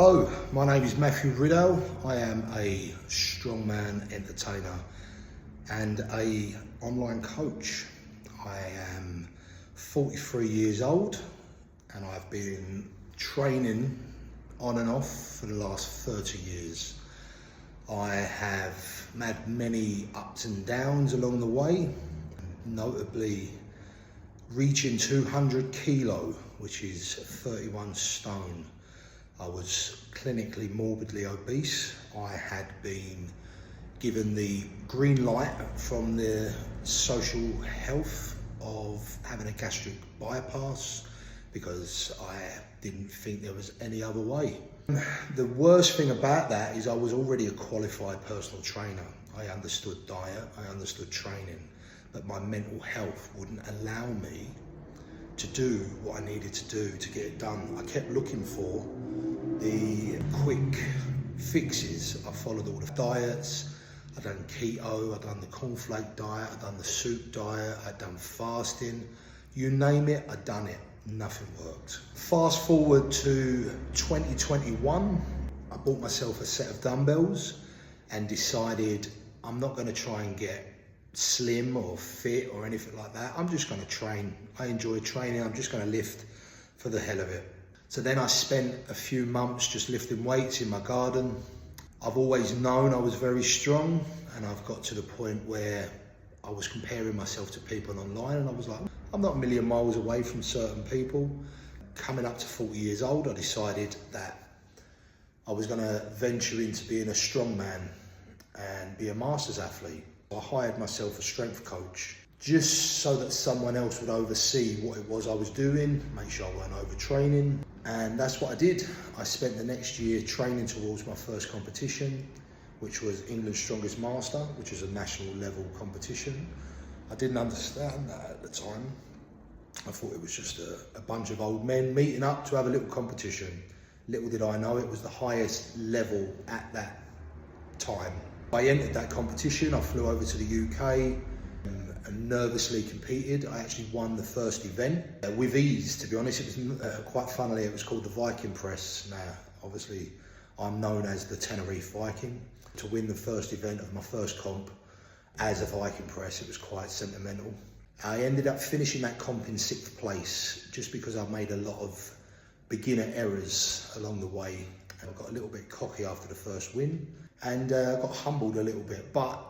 Hello, my name is Matthew Riddall. I am a strongman entertainer and a online coach. I am 43 years old and I've been training on and off for the last 30 years. I have had many ups and downs along the way, notably reaching 200 kilo, which is 31 stone. I was clinically morbidly obese. I had been given the green light from the social health of having a gastric bypass because I didn't think there was any other way. The worst thing about that is I was already a qualified personal trainer. I understood diet, I understood training, but my mental health wouldn't allow me to do what I needed to do to get it done. I kept looking for the quick fixes. I followed all the diets. I'd done keto, I'd done the cornflake diet, I'd done the soup diet, I'd done fasting. You name it, I'd done it. Nothing worked. Fast forward to 2021, I bought myself a set of dumbbells and decided I'm not gonna try and get slim or fit or anything like that. I'm just gonna train. I enjoy training. I'm just gonna lift for the hell of it. So then I spent a few months just lifting weights in my garden. I've always known I was very strong, and I've got to the point where I was comparing myself to people online, and I was like, I'm not a million miles away from certain people. Coming up to 40 years old, I decided that I was gonna venture into being a strongman and be a masters athlete. I hired myself a strength coach just so that someone else would oversee what it was I was doing, make sure I weren't overtraining. And that's what I did. I spent the next year training towards my first competition, which was England's Strongest Master, which is a national level competition. I didn't understand that at the time. I thought it was just a bunch of old men meeting up to have a little competition. Little did I know it was the highest level at that time. I entered that competition. I flew over to the UK and nervously competed. I actually won the first event with ease, to be honest. It was quite funnily, it was called the Viking press. Now, obviously, I'm known as the TenerifeViking. To win the first event of my first comp as a Viking press, it was quite sentimental. I ended up finishing that comp in 6th place just because I made a lot of beginner errors along the way. I got a little bit cocky after the first win and got humbled a little bit, but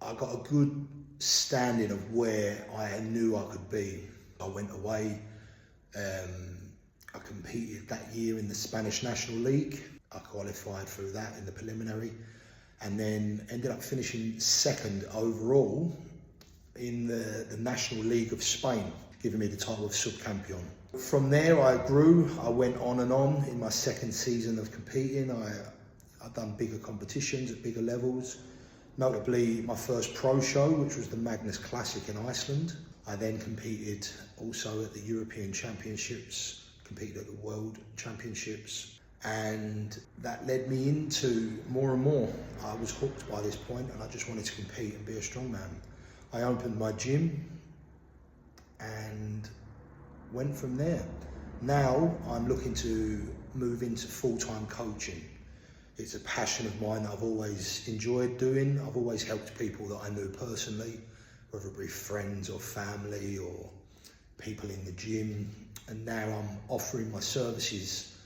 I got a good standing of where I knew I could be. I went away, I competed that year in the Spanish National League. I qualified through that in the preliminary and then ended up finishing 2nd overall in the National League of Spain, giving me the title of subcampeon. From there I grew, I went on and on in my 2nd season of competing. I've done bigger competitions at bigger levels, notably my first pro show, which was the Magnus Classic in Iceland. I then competed also at the European Championships, competed at the World Championships, and that led me into more and more. I was hooked by this point and I just wanted to compete and be a strongman. I opened my gym and went from there. Now I'm looking to move into full-time coaching. It's a passion of mine that I've always enjoyed doing. I've always helped people that I knew personally, whether it be friends or family or people in the gym. And now I'm offering my services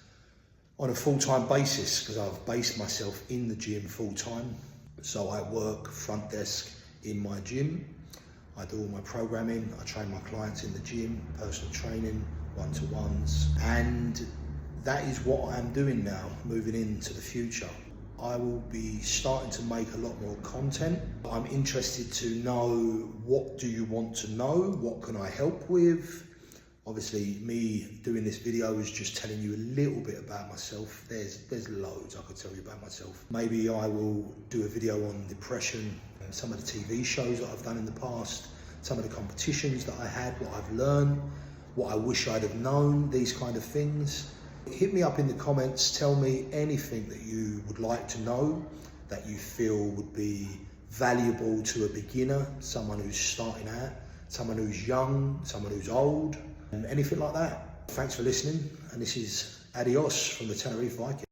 on a full-time basis because I've based myself in the gym full-time. So I work front desk in my gym. I do all my programming. I train my clients in the gym, personal training, one-to-ones. And that is what I'm doing now, moving into the future. I will be starting to make a lot more content. I'm interested to know, what do you want to know? What can I help with? Obviously, me doing this video is just telling you a little bit about myself. There's loads I could tell you about myself. Maybe I will do a video on depression, some of the TV shows that I've done in the past, some of the competitions that I had, what I've learned, what I wish I'd have known, these kind of things. Hit me up in the comments, tell me anything that you would like to know, that you feel would be valuable to a beginner, someone who's starting out, someone who's young, someone who's old, and anything like that. Thanks for listening, and this is adios from the Tenerife Viking.